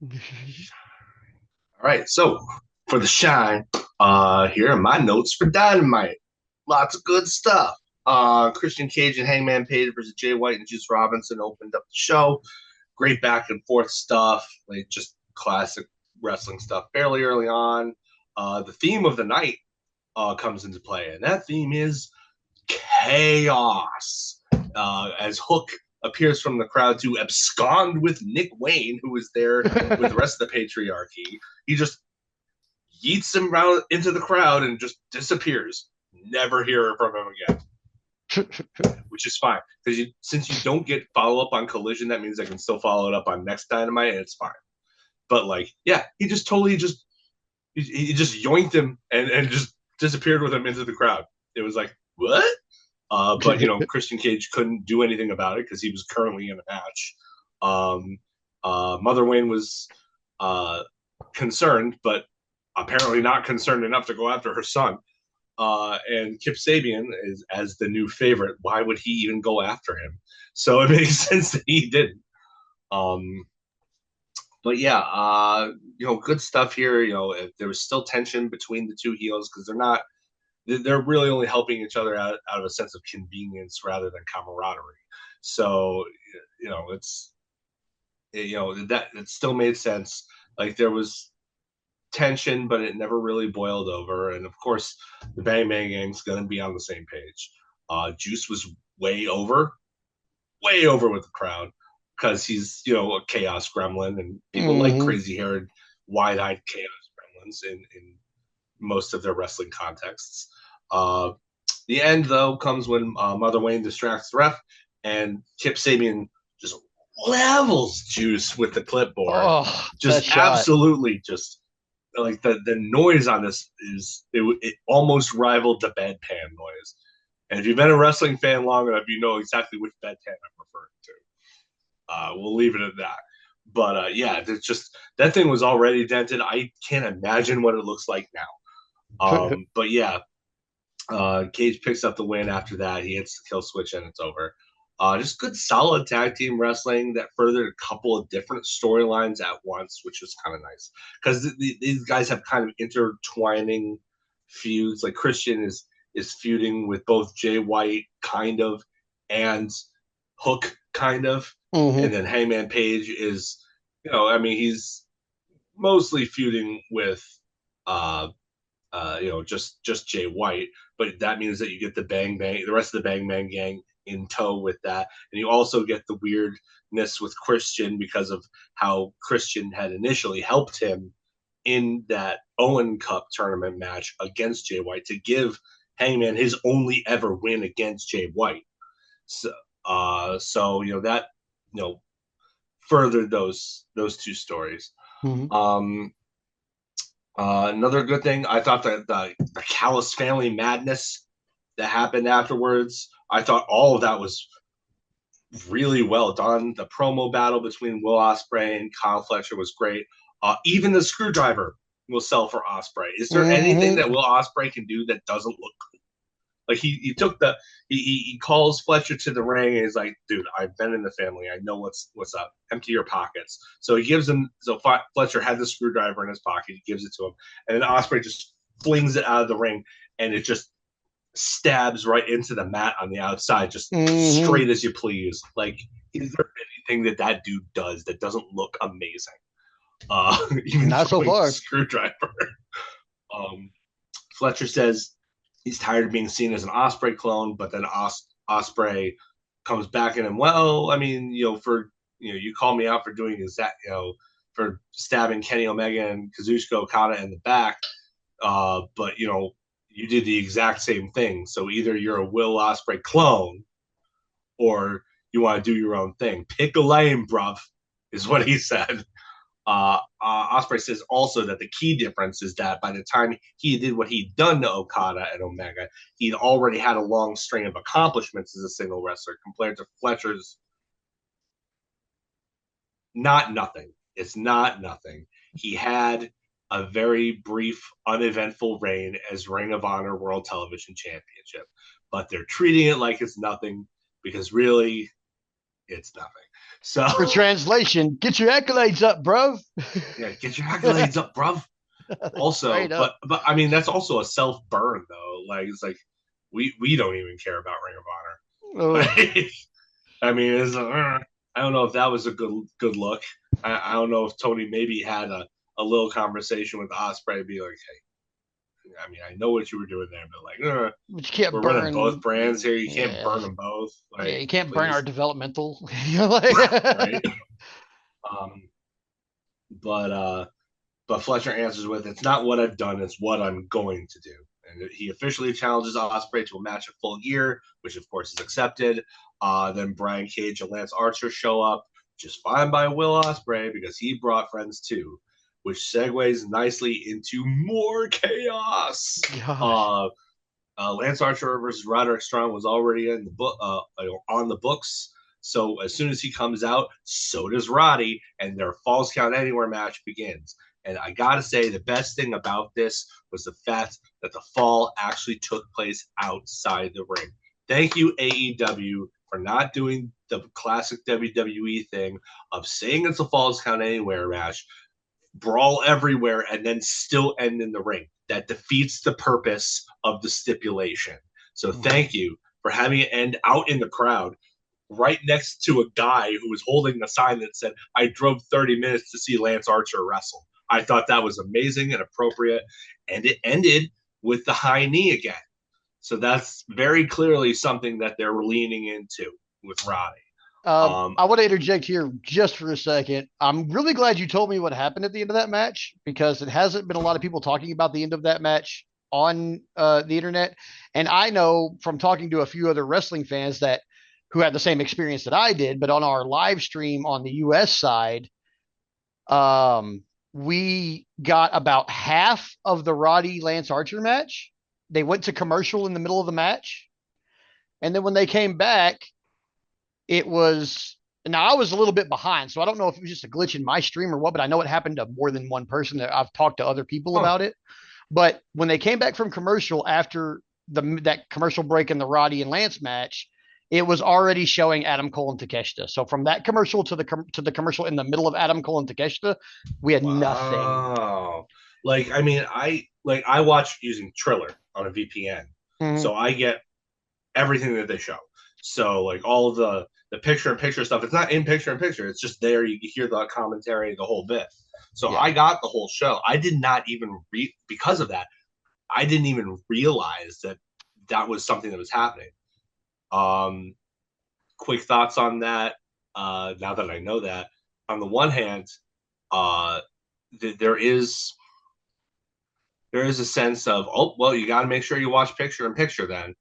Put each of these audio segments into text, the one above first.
All right, so for the shine, here are my notes for Dynamite. Lots of good stuff. Christian Cage and Hangman Page versus Jay White and Juice Robinson opened up the show. Great back and forth stuff, like just classic wrestling stuff. Fairly early on, the theme of the night comes into play, and that theme is chaos. As Hook appears from the crowd to abscond with Nick Wayne, who is there with the rest of the patriarchy. He just yeets him around into the crowd and just disappears. Never hear from him again, which is fine because since you don't get follow up on Collision, that means I can still follow it up on next Dynamite, and it's fine. But like, yeah, he just totally just he just yoinked him and just disappeared with him into the crowd. It was like, what? But Christian Cage couldn't do anything about it because he was currently in a match. Mother Wayne was concerned, but apparently not concerned enough to go after her son. And Kip Sabian is as the new favorite. Why would he even go after him? So it makes sense that he didn't. But yeah, good stuff here. There was still tension between the two heels because they're really only helping each other out of a sense of convenience rather than camaraderie. So, that it still made sense. Like there was tension, but it never really boiled over. And of course, the Bang Bang Gang's going to be on the same page. Juice was way over with the crowd because he's, a chaos gremlin, and people like crazy haired, wide eyed chaos gremlins in most of their wrestling contexts. The end, though, comes when Mother Wayne distracts the ref, and Kip Sabian just levels Juice with the clipboard. Oh, just absolutely just like the noise on this it almost rivaled the bedpan noise. And if you've been a wrestling fan long enough, you know exactly which bedpan I'm referring to. We'll leave it at that. But yeah, it's just that thing was already dented. I can't imagine what it looks like now. But yeah, Cage picks up the win after that. He hits the kill switch and it's over. Just good, solid tag team wrestling that furthered a couple of different storylines at once, which was kind of nice because these guys have kind of intertwining feuds. Like Christian is feuding with both Jay White, kind of, and Hook, kind of, and then Hangman Page is, he's mostly feuding with just Jay White, but that means that you get the rest of the Bang Bang Gang in tow with that, and you also get the weirdness with Christian because of how Christian had initially helped him in that Owen Cup tournament match against Jay White to give Hangman his only ever win against Jay White. So, that furthered those two stories. Another good thing, I thought that the Callis family madness that happened afterwards, I thought all of that was really well done. The promo battle between Will Ospreay and Kyle Fletcher was great. Even the screwdriver will sell for Ospreay. Is there anything that Will Ospreay can do that doesn't look good? Like he took he calls Fletcher to the ring and he's like, dude, I've been in the family. I know what's up. Empty your pockets. So he gives him. So Fletcher had the screwdriver in his pocket. He gives it to him, and then Ospreay just flings it out of the ring, and it just stabs right into the mat on the outside, just straight as you please. Like, is there anything that dude does that doesn't look amazing? Even not so far. Screwdriver. Fletcher says he's tired of being seen as an Ospreay clone, but then Ospreay comes back in him. Well, I mean, you call me out for doing that, for stabbing Kenny Omega and Kazuchika Okada in the back, but you did the exact same thing. So either you're a Will Ospreay clone, or you want to do your own thing. Pick a lane, bruv, is what he said. Ospreay says also that the key difference is that by the time he did what he'd done to Okada and Omega, he'd already had a long string of accomplishments as a single wrestler compared to Fletcher's not nothing. It's not nothing. He had a very brief, uneventful reign as Ring of Honor World Television Championship, but they're treating it like it's nothing because really it's nothing. So For translation, get your accolades up, bro. yeah, get your accolades up, bruv. Straight Also, up. but I mean that's also a self burn though. Like it's like we don't even care about Ring of Honor. Ugh. Like, I mean, I don't know if that was a good look. I don't know if Tony maybe had a little conversation with Ospreay, be like, hey, I mean, I know what you were doing there, but like, But you can't we're running both burn. brands here. You can't Yeah. burn them both. Yeah, Like, you can't burn our please, developmental. right? Um, but but Fletcher answers with, "It's not what I've done; it's what I'm going to do." And he officially challenges Ospreay to a match of Full Gear, which of course is accepted. Then Brian Cage and Lance Archer show up, just fine by Will Ospreay because he brought friends too, which segues nicely into more chaos. Gosh. Uh, Lance Archer versus Roderick Strong was already in the book on the books. So as soon as he comes out, so does Roddy, and their Falls Count Anywhere match begins. And I gotta say, the best thing about this was the fact that the fall actually took place outside the ring. Thank you, AEW, for not doing the classic WWE thing of saying it's a Falls Count Anywhere match, brawl everywhere, and then still end in the ring. That defeats the purpose of the stipulation. So thank you for having it end out in the crowd, right next to a guy who was holding a sign that said, I drove 30 minutes to see Lance Archer wrestle. I thought that was amazing and appropriate. And it ended with the high knee again. So that's very clearly something that they're leaning into with Roddy. I want to interject here just for a second. I'm really glad you told me what happened at the end of that match because it hasn't been a lot of people talking about the end of that match on the internet. And I know from talking to a few other wrestling fans that who had the same experience that I did, but on our live stream on the US side, we got about half of the Roddy Lance Archer match. They went to commercial in the middle of the match. And then when they came back, it was now I was a little bit behind, so I don't know if it was just a glitch in my stream or what, but I know it happened to more than one person. That I've talked to other people Huh. about it. But when they came back from commercial after that commercial break in the Roddy and Lance match, it was already showing Adam Cole and Takeshita. So from that commercial to the commercial in the middle of Adam Cole and Takeshita, we had nothing. Wow. Like, I mean, I watch using Triller on a VPN. Mhm. So I get everything that they show. So like all of the picture in picture stuff, it's not in picture in picture. It's just there. You hear the commentary, the whole bit. So Yeah. I got the whole show. I did not even read because of that. I didn't even realize that that was something that was happening. Um, quick thoughts on that. Now that I know that, on the one hand, uh, there is a sense of, oh well, you got to make sure you watch picture in picture then,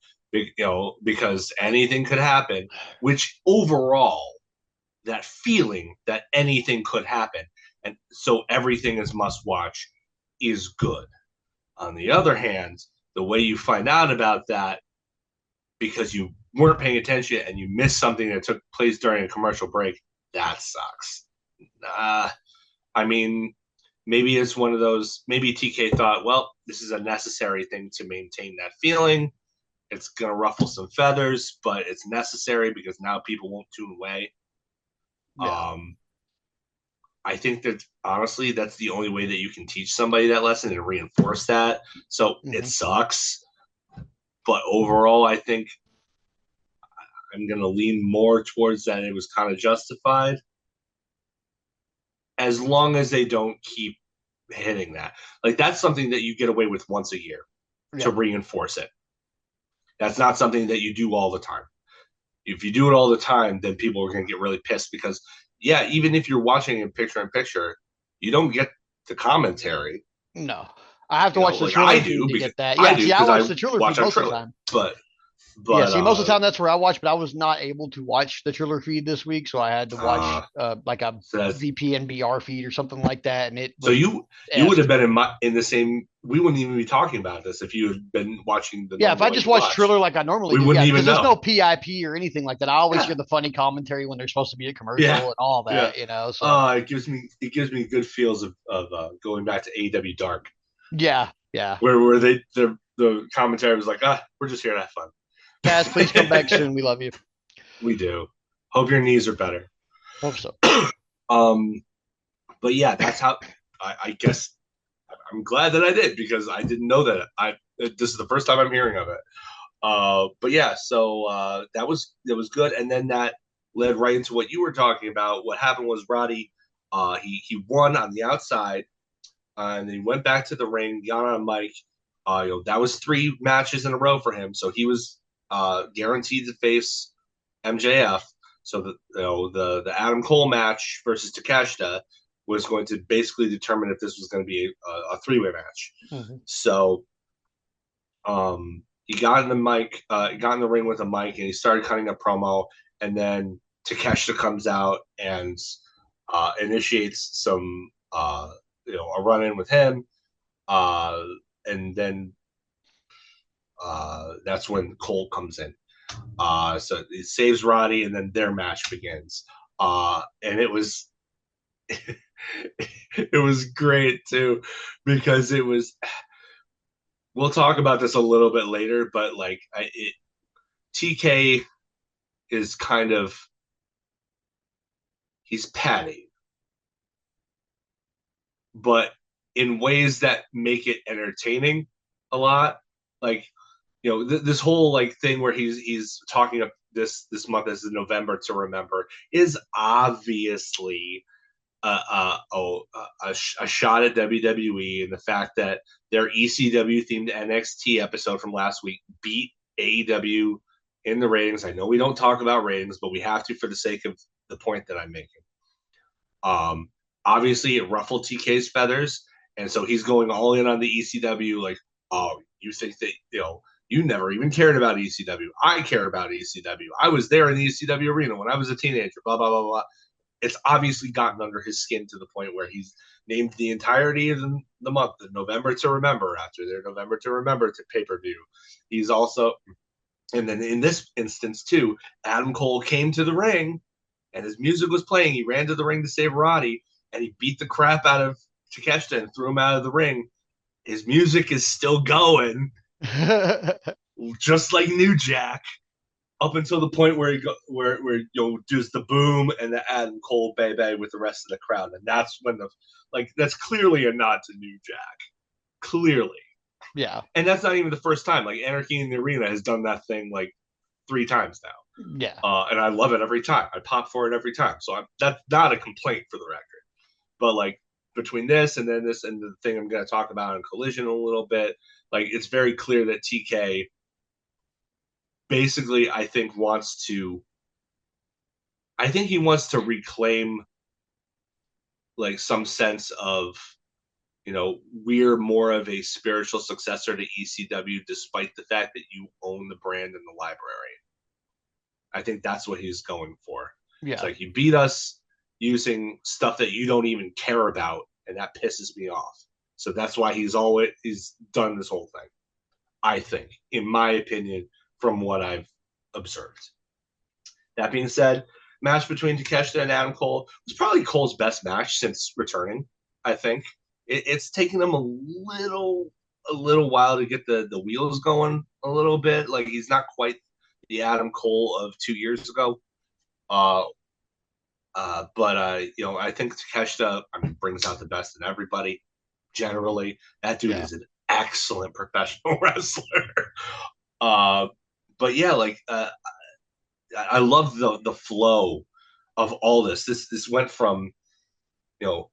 because anything could happen. Which overall, that feeling that anything could happen, and so everything is must watch, is good. On the other hand, the way you find out about that because you weren't paying attention and you missed something that took place during a commercial break, that sucks. Uh, I mean, maybe it's one of those, maybe TK thought, well, this is a necessary thing to maintain that feeling. It's going to ruffle some feathers, but it's necessary because now people won't tune away. Yeah. Um, I think that honestly, that's the only way that you can teach somebody that lesson and reinforce that. So it Mm-hmm. sucks. But overall, I think I'm going to lean more towards that it was kind of justified as long as they don't keep hitting that. Like, that's something that you get away with once a year to Yeah. reinforce it. That's not something that you do all the time. If you do it all the time, then people are going to get really pissed because, yeah, even if you're watching in picture, you don't get the commentary. No. I have to watch the Like Triller feed to get that. I Yeah. do See, I because watch I the Triller feed watch on most of the Triller. time. But Yeah, but see, most of the time that's where I watch, but I was not able to watch the Triller feed this week, so I had to watch like a so that's VPN feed or something like that, and it so was you would have effed. been in the same. We wouldn't even be talking about this if you had been watching the Yeah, if normal I way just you watch watch. Triller like I normally We do, wouldn't yeah, because even there's no know. PIP or anything like that. I always Yeah, hear the funny commentary when they're supposed to be a yeah, commercial and all yeah. that, So It gives me good feels of going back to AEW Dark, yeah, yeah. where the commentary was like, we're just here to have fun. Taz, please come back soon. We love you. We do. Hope your knees are better. Hope so. Um, but yeah, that's how I guess I'm glad that I did because I didn't know that. This is the first time I'm hearing of it. But yeah, so that was good, and then that led right into what you were talking about. What happened was Roddy, he won on the outside, and then he went back to the ring, got on a mic. That was 3 matches in a row for him, so he was guaranteed to face MJF. So the Adam Cole match versus Takeshita was going to basically determine if this was going to be a 3-way match. Mhm. So he got in the mic, got in the ring with a mic, and he started cutting a promo. And then Takeshita comes out and initiates some, a run in with him. Uh, and then that's when Cole comes in. So it saves Roddy, and then their match begins. And it was it was great too because it was. We'll talk about this a little bit later, but like TK is kind of he's patty, but in ways that make it entertaining a lot. Like this whole like thing where he's talking of this month as the November to remember is obviously a shot at WWE and the fact that their ECW themed NXT episode from last week beat AEW in the ratings. I know we don't talk about ratings, but we have to for the sake of the point that I'm making. Um, Obviously, it ruffled TK's feathers, and so he's going all in on the ECW. Like, oh, you think that you never even cared about ECW? I cared about ECW. I was there in the ECW arena when I was a teenager. Blah blah blah blah. It's obviously gotten under his skin to the point where he's named the entirety of the month, the November to Remember, after their November to Remember to pay per view. He's also, and then in this instance too, Adam Cole came to the ring and his music was playing. He ran to the ring to save Roddy and he beat the crap out of Takeshita and threw him out of the ring. His music is still going, just like New Jack, up until the point where he go where does the boom and the Adam Cole baby with the rest of the crowd, and that's when that's clearly a nod to New Jack, clearly, Yeah. and that's not even the first time. Like Anarchy in the Arena has done that thing like 3 times now, Yeah. and I love it every time. I pop for it every time, so that's not a complaint for the record. But like between this and then this and the thing I'm going to talk about in Collision a little bit, like it's very clear that TK basically I think he wants to reclaim like some sense of, we're more of a spiritual successor to ECW, despite the fact that you own the brand in the library. I think that's what he's going for. It's Yeah. like you beat us using stuff that you don't even care about, and that pisses me off. So that's why he's done this whole thing. I think, in my opinion, from what I've observed. That being said, match between Takeshita and Adam Cole was probably Cole's best match since returning. I think it's taken him a little while to get the wheels going a little bit. Like he's not quite the Adam Cole of 2 years ago. Uh, but I think Takeshita brings out the best in everybody. Generally, that dude Yeah. is an excellent professional wrestler. Uh, but yeah, like I love the flow of all this. This went from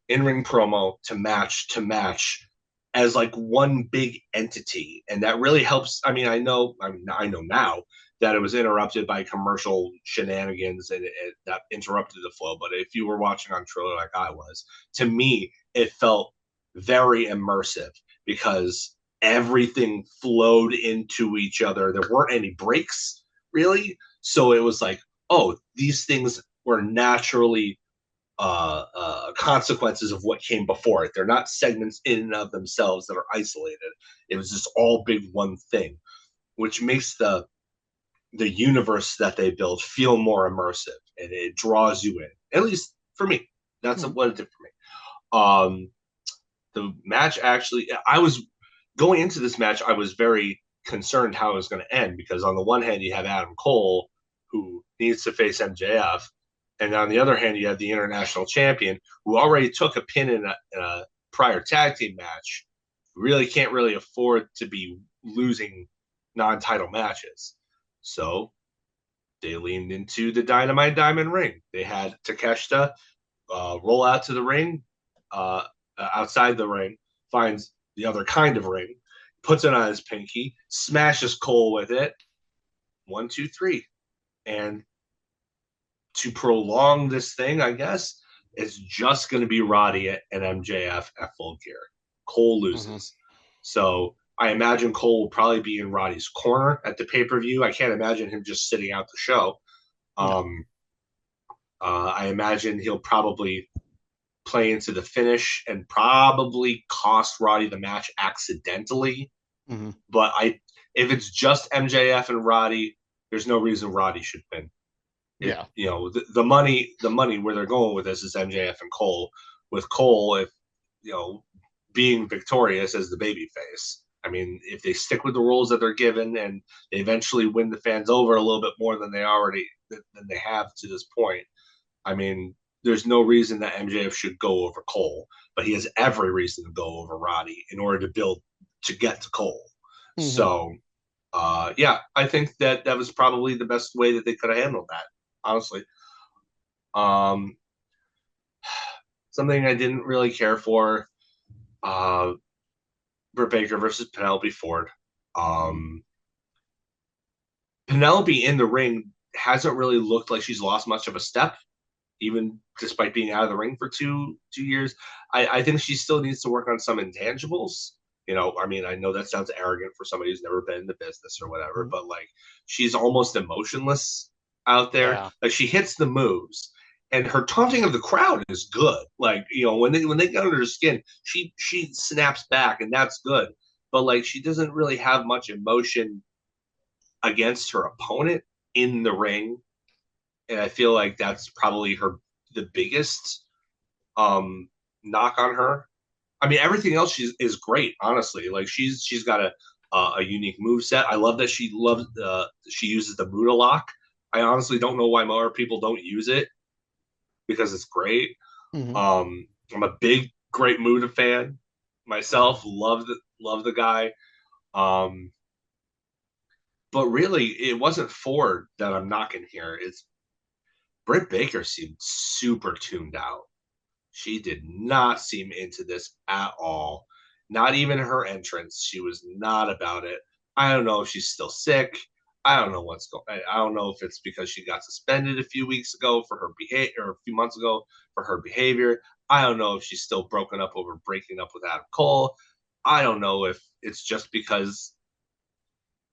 in ring promo to match as like one big entity, and that really helps. I know now that it was interrupted by commercial shenanigans and that interrupted the flow. But if you were watching on Triller like I was, to me it felt very immersive because everything flowed into each other. There weren't any breaks really, so it was like, oh, these things were naturally consequences of what came before it. They're not segments in and of themselves that are isolated. It was just all big one thing, which makes the universe that they build feel more immersive and it draws you in. At least for me, that's Mhm. what it did for me. The match actually, I was going into this match, I was very concerned how it was going to end because on the one hand, you have Adam Cole, who needs to face MJF. And on the other hand, you have the international champion who already took a pin in a prior tag team match. Really can't really afford to be losing non-title matches. So they leaned into the Dynamite Diamond ring. They had Takeshita roll out to the ring, outside the ring, finds the other kind of ring, puts it on his pinky, smashes Cole with it. 1, 2, 3. And to prolong this thing, I guess, it's just going to be Roddy and MJF at Full Gear. Cole loses. Mm-hmm. So I imagine Cole will probably be in Roddy's corner at the pay-per-view. I can't imagine him just sitting out the show. I imagine he'll probably play into the finish and probably cost Roddy the match accidentally. Mm-hmm. But if it's just MJF and Roddy, there's no reason Roddy should win. The money where they're going with this is MJF and Cole. With Cole, if being victorious as the babyface. I mean, if they stick with the rules that they're given and they eventually win the fans over a little bit more than they have to this point, I mean, there's no reason that MJF should go over Cole, but he has every reason to go over Roddy in order to get to Cole. Mm-hmm. So, I think that was probably the best way that they could have handled that, honestly. Something I didn't really care for, Britt Baker versus Penelope Ford. Penelope in the ring hasn't really looked like she's lost much of a step, even despite being out of the ring for two years. I think she still needs to work on some intangibles. I mean, I know that sounds arrogant for somebody who's never been in the business or whatever, but like she's almost emotionless out there. Yeah. Like she hits the moves, and her taunting of the crowd is good. Like when they get under her skin, she snaps back, and that's good. But like she doesn't really have much emotion against her opponent in the ring. And I feel like that's probably the biggest knock on her. I mean, everything else is great, honestly. Like she's got a unique move set. I love that she uses the Muda lock. I honestly don't know why more people don't use it because it's great. Mm-hmm. I'm a big Great Muda fan myself. Love the guy. But really, it wasn't Ford that I'm knocking here. It's Britt Baker seemed super tuned out. She did not seem into this at all. Not even her entrance. She was not about it. I don't know if she's still sick. I don't know what's going on. I don't know if it's because she got suspended a few weeks ago for her behavior, or a few months ago for her behavior. I don't know if she's still broken up over breaking up with Adam Cole. I don't know if it's just because,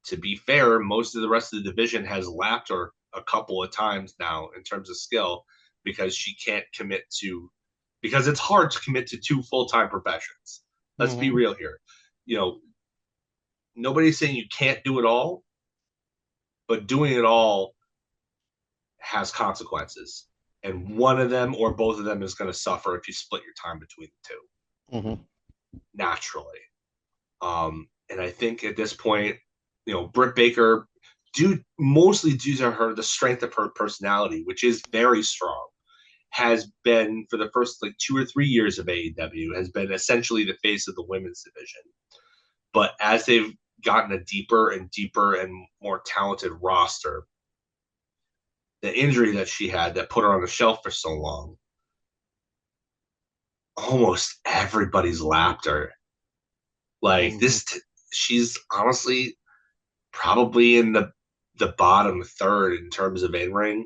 to be fair, most of the rest of the division has lapped her a couple of times now in terms of skill because she can't commit to, because it's hard to commit to 2 full-time professions. Let's be real here. Nobody's saying you can't do it all, but doing it all has consequences. And one of them or both of them is going to suffer if you split your time between the 2. Mm-hmm. Naturally. And I think at this point, Britt Baker, mostly due to the strength of her personality, which is very strong, has been, for the first 2 or 3 years of AEW, has been essentially the face of the women's division. But as they've gotten a deeper and deeper and more talented roster, the injury that she had that put her on the shelf for so long, almost everybody's lapped her. Like she's honestly probably in the bottom third in terms of in-ring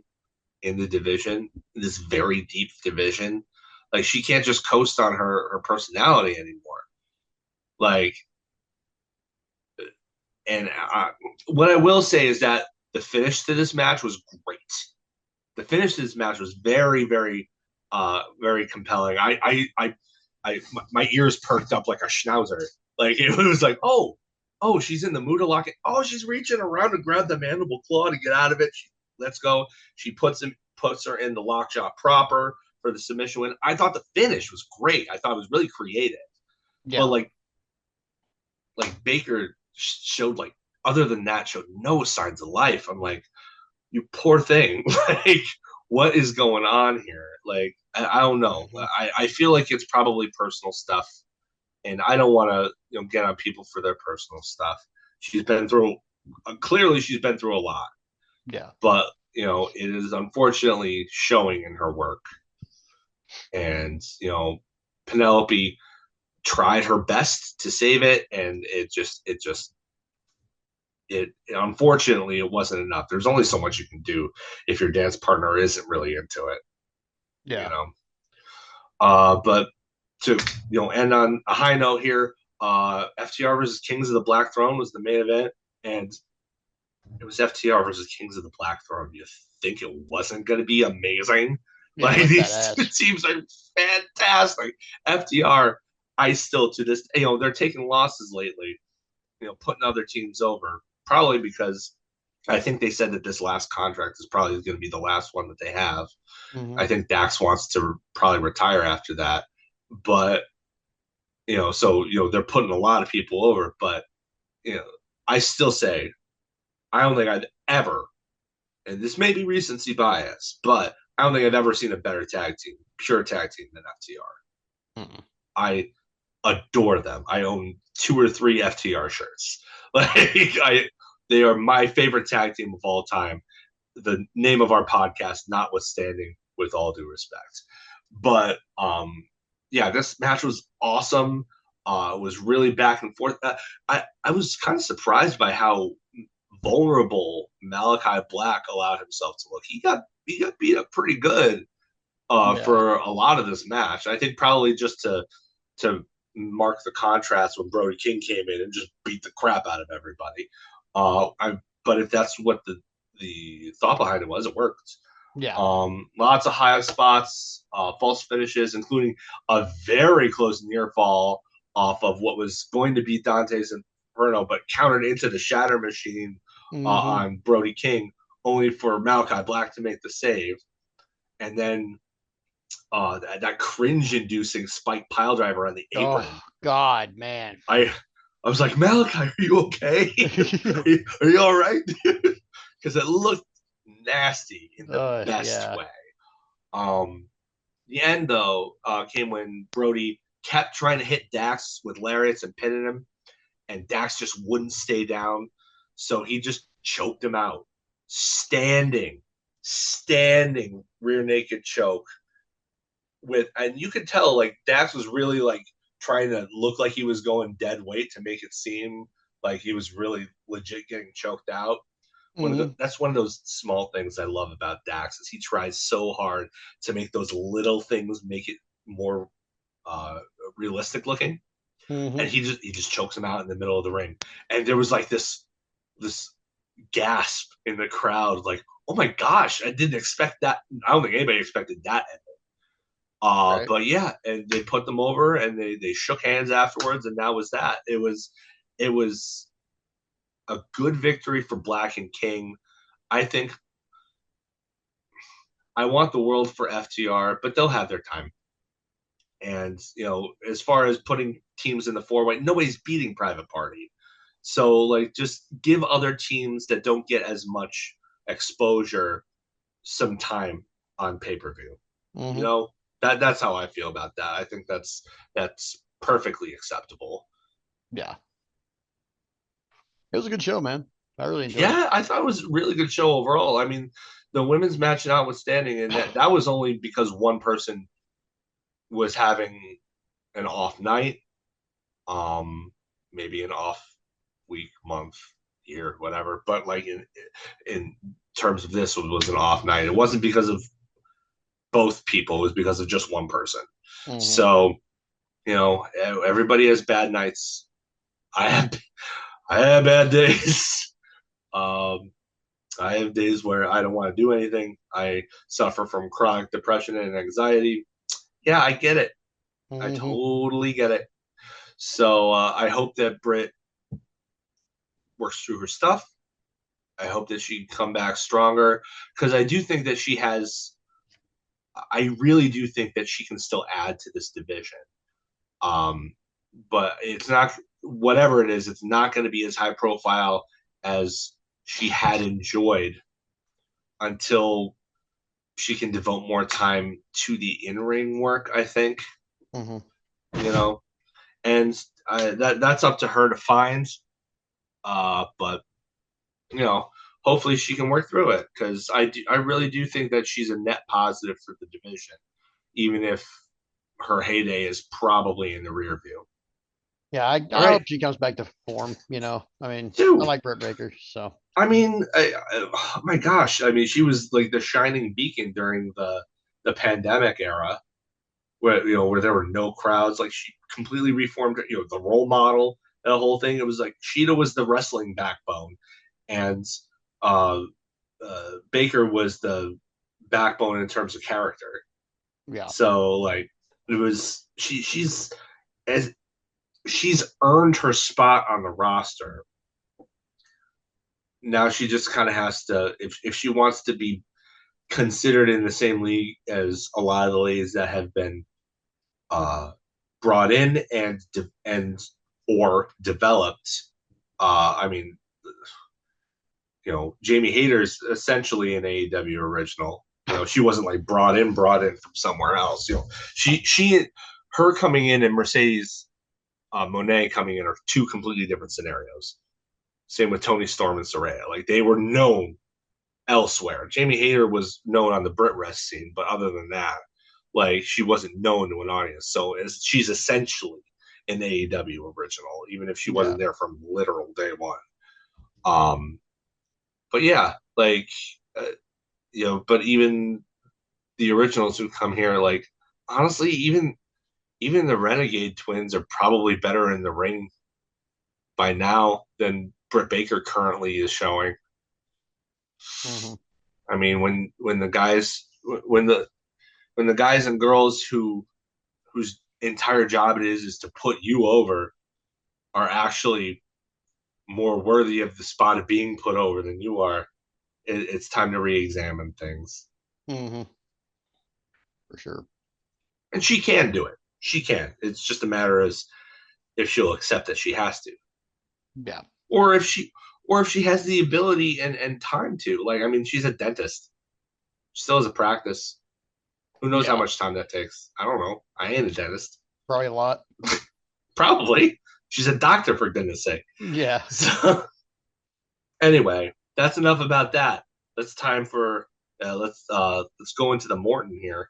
in the division, this very deep division. Like she can't just coast on her personality anymore. Like, and what I will say is that the finish to this match was great. The finish to this match was very, very, very compelling. My ears perked up like a schnauzer. Like it was like, oh, she's in the Muda lock. Oh, she's reaching around to grab the mandible claw to get out of it. Let's go. She puts her in the lockjaw proper for the submission win. I thought the finish was great. I thought it was really creative. Yeah. But like Baker showed, other than that, showed no signs of life. I'm like, you poor thing. Like, what is going on here? Like, I don't know. Mm-hmm. I feel like it's probably personal stuff, and I don't want to get on people for their personal stuff. She's been through clearly she's been through a lot, Yeah. but it is unfortunately showing in her work. And Penelope tried her best to save it, and it unfortunately it wasn't enough. There's only so much you can do if your dance partner isn't really into it, you Yeah. know. But to end on a high note here, FTR versus Kings of the Black Throne was the main event, and it was FTR versus Kings of the Black Throne. You think it wasn't going to be amazing? Yeah, Like, it looked these two badass. teams are fantastic. FTR, I still to this, they're taking losses lately, putting other teams over, probably because I think they said that this last contract is probably going to be the last one that they have. Mm-hmm. I think Dax wants to probably retire after that, but so they're putting a lot of people over, but you know, I still say I don't think I've ever, and this may be recency bias, but I don't think I've ever seen a better tag team, pure tag team than FTR. Mm-hmm. I adore them. I own 2 or 3 FTR shirts. Like, they are my favorite tag team of all time. The name of our podcast, notwithstanding, with all due respect. But yeah, this match was awesome. It was really back and forth. I was kind of surprised by how vulnerable Malachi Black allowed himself to look. He got beat up pretty good Yeah. for a lot of this match. I think probably just to mark the contrast when Brody King came in and just beat the crap out of everybody. But if that's what the thought behind it was, it worked. Yeah. Lots of high spots, false finishes, including a very close near fall off of what was going to be Dante's Inferno, but countered into the Shatter Machine Mm-hmm. on Brody King, only for Malachi Black to make the save. And then that cringe-inducing spike pile driver on the Oh apron. God, man. I was like, Malachi, are you okay? Are you all right? Because it looked nasty in the best Yeah. way. Um, the end though came when Brody kept trying to hit Dax with lariats and pinning him, and Dax just wouldn't stay down, so he just choked him out, standing, standing rear naked choke and you could tell like Dax was really like trying to look like he was going dead weight to make it seem like he was really legit getting choked out. Mm-hmm. That's one of those small things I love about Dax is he tries so hard to make those little things make it more uh, realistic looking, and Mm-hmm. he just chokes him out in the middle of the ring, and there was like this gasp in the crowd, like, oh my gosh, I didn't expect that. I don't think anybody expected that. Right. But yeah, and they put them over, and they shook hands afterwards, and that was that. It was a good victory for Black and King. I think I want the world for FTR, but they'll have their time. And as far as putting teams in the 4-way, nobody's beating Private Party. So like, just give other teams that don't get as much exposure some time on pay per view. You Mm-hmm. know that's how I feel about that. I think that's perfectly acceptable. Yeah. It was a good show, man. I really enjoyed it. Yeah, I thought it was a really good show overall. I mean, the women's match notwithstanding, and that was only because one person was having an off night, maybe an off week, month, year, whatever. But like in terms of this, it was an off night. It wasn't because of both people; it was because of just one person. Mm-hmm. So everybody has bad nights. I have I have bad days. Um, I have days where I don't want to do anything. I suffer from chronic depression and anxiety. Yeah, I get it. I Mm-hmm. totally get it. So I hope that Britt works through her stuff. I hope that she come back stronger because I do think that she has. I really do think that she can still add to this division. Um, but it's not whatever it is. It's not going to be as high profile as she had enjoyed until she can devote more time to the in-ring work, I think. Mm-hmm. You know, and that's up to her to find. But you know, hopefully she can work through it because I really do think that she's a net positive for the division, even if her heyday is probably in the rear view. Yeah, All I hope right, she comes back to form. I mean, I dude. like Britt Baker, so I mean, oh my gosh. I mean, she was like the shining beacon during the pandemic era, where there were no crowds. Like she completely reformed, the role model, the whole thing. It was like Sheeta was the wrestling backbone, and uh, Baker was the backbone in terms of character. yeah, So like it was as she's earned her spot on the roster. Now she just kind of has to, if she wants to be considered in the same league as a lot of the ladies that have been uh, brought in and or developed. I mean, Jamie Hayter's essentially an AEW original. She wasn't like brought in from somewhere else. Her coming in and Mercedes Monet coming in are two completely different scenarios. Same with Tony Storm and Soraya. Like they were known elsewhere. Jamie Hayter was known on the Brit Rest scene, but other than that, like she wasn't known to an audience. So she's essentially an AEW original, even if she yeah, wasn't there from literal day one. Um, but yeah, like uh, but even the originals who come here, like honestly, even the Renegade Twins are probably better in the ring by now than Britt Baker currently is showing. mm-hmm. I mean, when the guys and girls whose entire job it is to put you over are actually more worthy of the spot of being put over than you are, it's time to re-examine things. Mm-hmm. For sure. And she can do it. She can. It's just a matter of if she'll accept that she has to, Yeah, or if she has the ability and time to. Like, I mean, she's a dentist. She still has a practice. Who knows how yeah, much time that takes? I don't know. I ain't a dentist. probably a lot. Probably. She's a doctor, for goodness sake. Yeah, So anyway, that's enough about that. Let's time for let's go into the Morton here.